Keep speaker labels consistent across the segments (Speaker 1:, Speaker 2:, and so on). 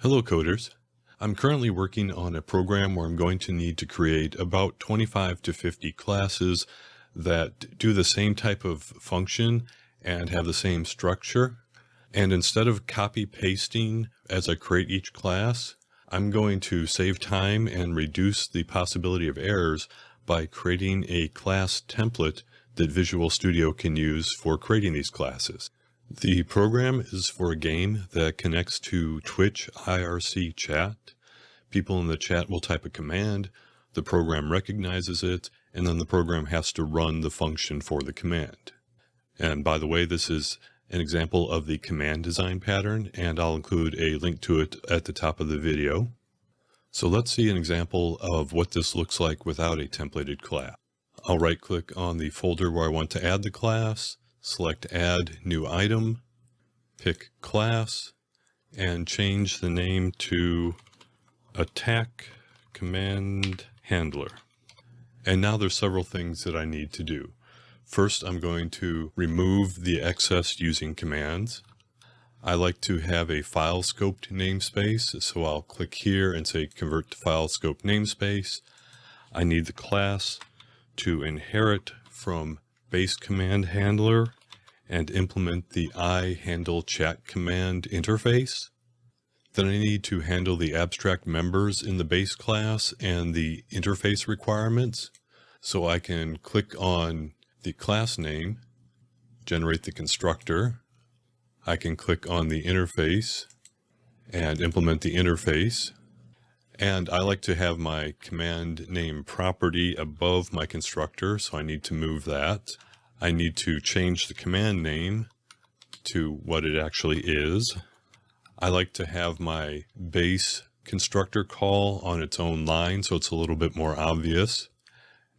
Speaker 1: Hello coders. I'm currently working on a program where I'm going to need to create about 25 to 50 classes that do the same type of function and have the same structure. And instead of copy pasting as I create each class, I'm going to save time and reduce the possibility of errors by creating a class template that Visual Studio can use for creating these classes. The program is for a game that connects to Twitch IRC chat. People in the chat will type a command, the program recognizes it, and then the program has to run the function for the command. And by the way, this is an example of the command design pattern, and I'll include a link to it at the top of the video. So let's see an example of what this looks like without a templated class. I'll right-click on the folder where I want to add the class, select Add New Item, pick Class, and change the name to Attack Command Handler. And now there's several things that I need to do. First, I'm going to remove the excess using commands. I like to have a file scoped namespace, so I'll click here and say Convert to File Scope Namespace. I need the class to inherit from base command handler and implement the iHandleChat command interface. Then I need to handle the abstract members in the base class and the interface requirements. So I can click on the class name, generate the constructor. I can click on the interface and implement the interface. And I like to have my command name property above my constructor, so I need to move that. I need to change the command name to what it actually is. I like to have my base constructor call on its own line, so it's a little bit more obvious.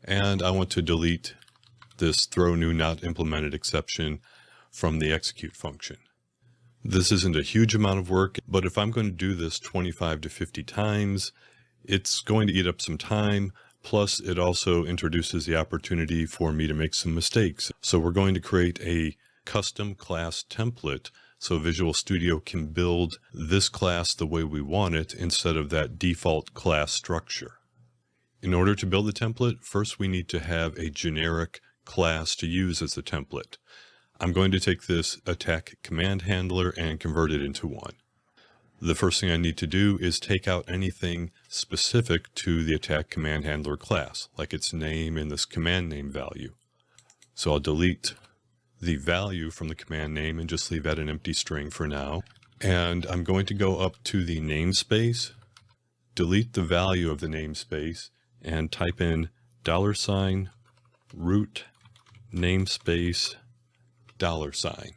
Speaker 1: And I want to delete this throw new not implemented exception from the execute function. This isn't a huge amount of work, but if I'm going to do this 25 to 50 times, it's going to eat up some time. Plus, it also introduces the opportunity for me to make some mistakes. So we're going to create a custom class template so Visual Studio can build this class the way we want it instead of that default class structure. In order to build the template, first we need to have a generic class to use as the template. I'm going to take this attack command handler and convert it into one. The first thing I need to do is take out anything specific to the attack command handler class, like its name and this command name value. So I'll delete the value from the command name and just leave that an empty string for now. And I'm going to go up to the namespace, delete the value of the namespace, and type in $root namespace $.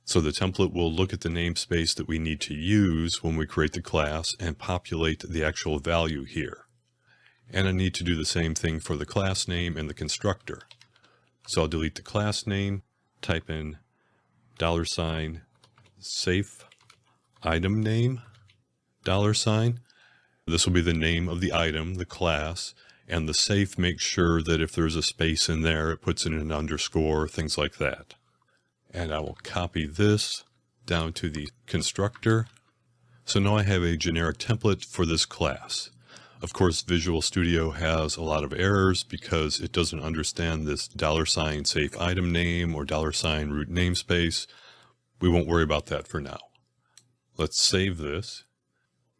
Speaker 1: So the template will look at the namespace that we need to use when we create the class and populate the actual value here. And I need to do the same thing for the class name and the constructor. So I'll delete the class name, type in $safe item name $. This will be the name of the item, the class, and the safe makes sure that if there's a space in there, it puts in an underscore, things like that. And I will copy this down to the constructor. So now I have a generic template for this class. Of course, Visual Studio has a lot of errors because it doesn't understand this $safe item name or $root namespace. We won't worry about that for now. Let's save this.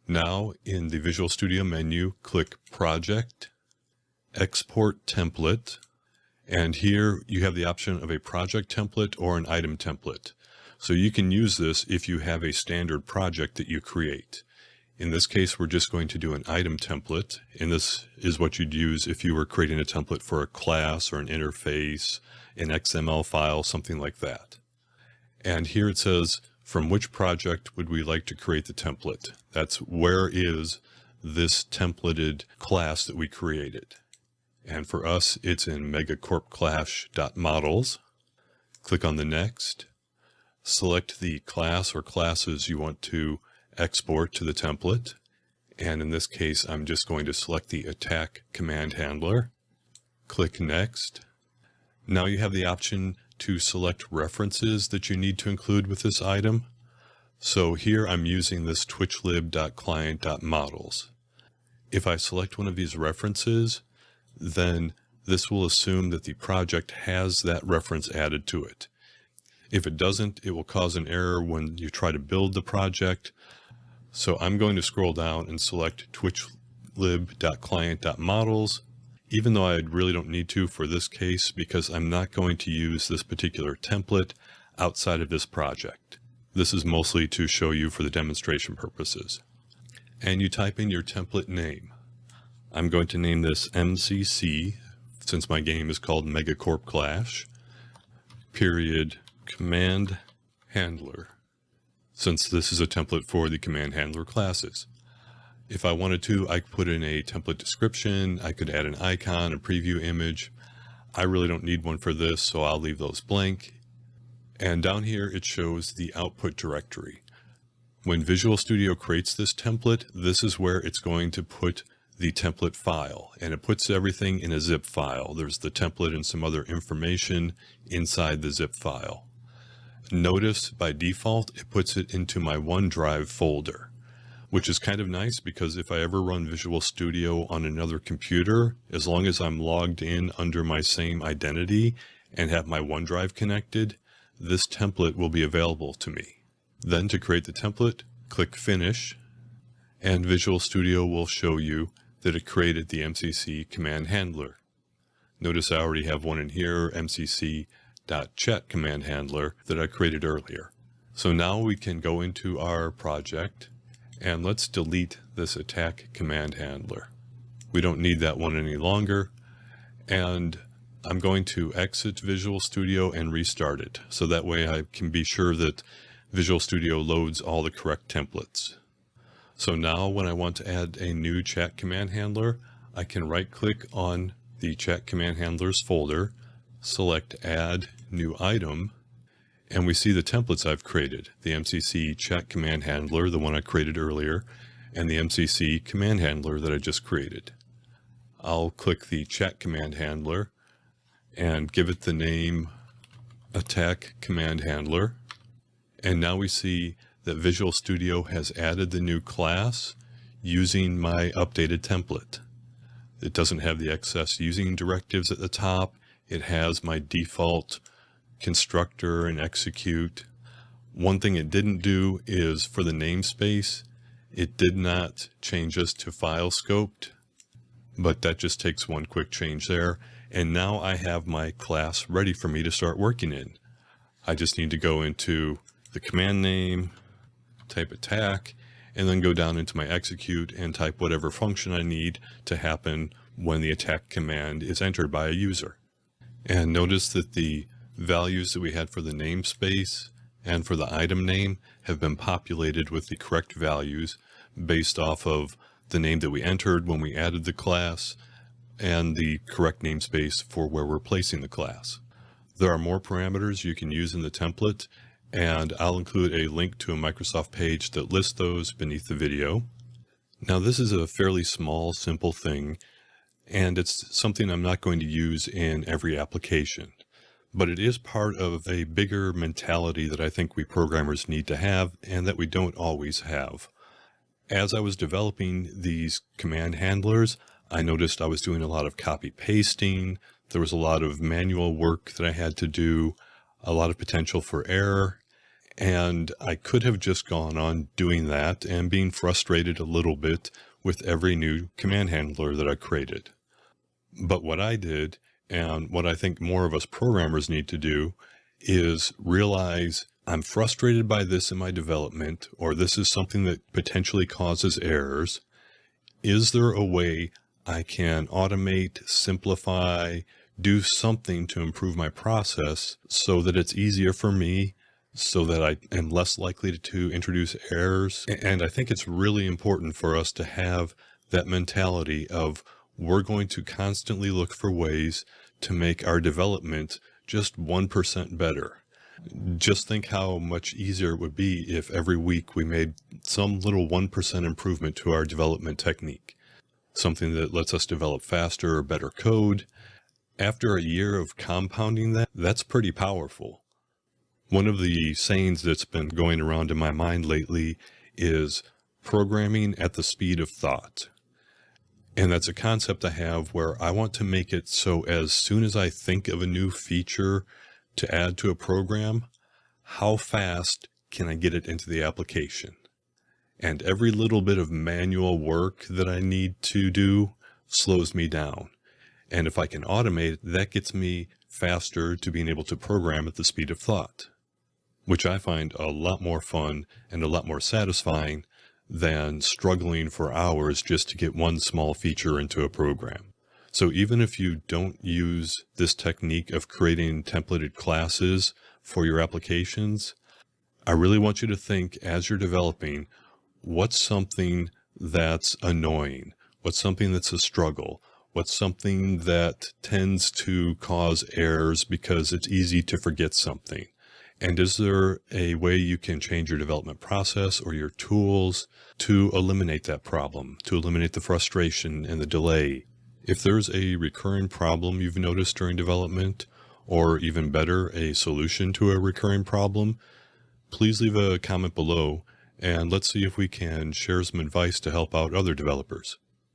Speaker 1: Now in the Visual Studio menu, click Project, Export Template. And here you have the option of a project template or an item template. So you can use this if you have a standard project that you create. In this case, we're just going to do an item template. And this is what you'd use if you were creating a template for a class or an interface, an XML file, something like that. And here it says, from which project would we like to create the template? That's where is this templated class that we created. And for us, it's in megacorpclash.models. Click on the next. Select the class or classes you want to export to the template. And in this case, I'm just going to select the attack command handler. Click next. Now you have the option to select references that you need to include with this item. So here I'm using this twitchlib.client.models. If I select one of these references, then this will assume that the project has that reference added to it. If it doesn't, it will cause an error when you try to build the project. So I'm going to scroll down and select twitchlib.client.models, even though I really don't need to for this case because I'm not going to use this particular template outside of this project. This is mostly to show you for the demonstration purposes. And you type in your template name. I'm going to name this MCC, since my game is called Megacorp Clash, period, command handler, since this is a template for the command handler classes. If I wanted to, I could put in a template description, I could add an icon, a preview image. I really don't need one for this, so I'll leave those blank. And down here it shows the output directory. When Visual Studio creates this template, this is where it's going to put the template file, and it puts everything in a zip file. There's the template and some other information inside the zip file. Notice by default it puts it into my OneDrive folder, which is kind of nice because if I ever run Visual Studio on another computer, as long as I'm logged in under my same identity and have my OneDrive connected, this template will be available to me. Then to create the template, click Finish, and Visual Studio will show you that it created the MCC command handler. Notice I already have one in here, mcc.chat command handler, that I created earlier. So now we can go into our project and let's delete this attack command handler. We don't need that one any longer. And I'm going to exit Visual Studio and restart it. So that way I can be sure that Visual Studio loads all the correct templates. So now when I want to add a new chat command handler, I can right click on the chat command handlers folder, select add new item, and we see the templates I've created, the MCC chat command handler, the one I created earlier, and the MCC command handler that I just created. I'll click the chat command handler and give it the name attack command handler. And now we see that Visual Studio has added the new class using my updated template. It doesn't have the excess using directives at the top. It has my default constructor and execute. One thing it didn't do is for the namespace, it did not change us to file scoped, but that just takes one quick change there. And now I have my class ready for me to start working in. I just need to go into the command name, type attack, and then go down into my execute and type whatever function I need to happen when the attack command is entered by a user. And notice that the values that we had for the namespace and for the item name have been populated with the correct values based off of the name that we entered when we added the class and the correct namespace for where we're placing the class. There are more parameters you can use in the template, and I'll include a link to a Microsoft page that lists those beneath the video. Now this is a fairly small, simple thing, and it's something I'm not going to use in every application, but it is part of a bigger mentality that I think we programmers need to have and that we don't always have. As I was developing these command handlers, I noticed I was doing a lot of copy pasting. There was a lot of manual work that I had to do, a lot of potential for error, and I could have just gone on doing that and being frustrated a little bit with every new command handler that I created. But what I did, and what I think more of us programmers need to do, is realize I'm frustrated by this in my development, or this is something that potentially causes errors. Is there a way I can automate, simplify, do something to improve my process so that it's easier for me, so that I am less likely to introduce errors? And I think it's really important for us to have that mentality of we're going to constantly look for ways to make our development just 1% better. Just think how much easier it would be if every week we made some little 1% improvement to our development technique. Something that lets us develop faster or better code. After a year of compounding that, that's pretty powerful. One of the sayings that's been going around in my mind lately is programming at the speed of thought. And that's a concept I have where I want to make it so as soon as I think of a new feature to add to a program, how fast can I get it into the application? And every little bit of manual work that I need to do slows me down. And if I can automate it, that gets me faster to being able to program at the speed of thought, which I find a lot more fun and a lot more satisfying than struggling for hours just to get one small feature into a program. So even if you don't use this technique of creating templated classes for your applications, I really want you to think as you're developing, what's something that's annoying? What's something that's a struggle? What's something that tends to cause errors because it's easy to forget something? And is there a way you can change your development process or your tools to eliminate that problem, to eliminate the frustration and the delay? If there's a recurring problem you've noticed during development, or even better, a solution to a recurring problem, please leave a comment below and let's see if we can share some advice to help out other developers.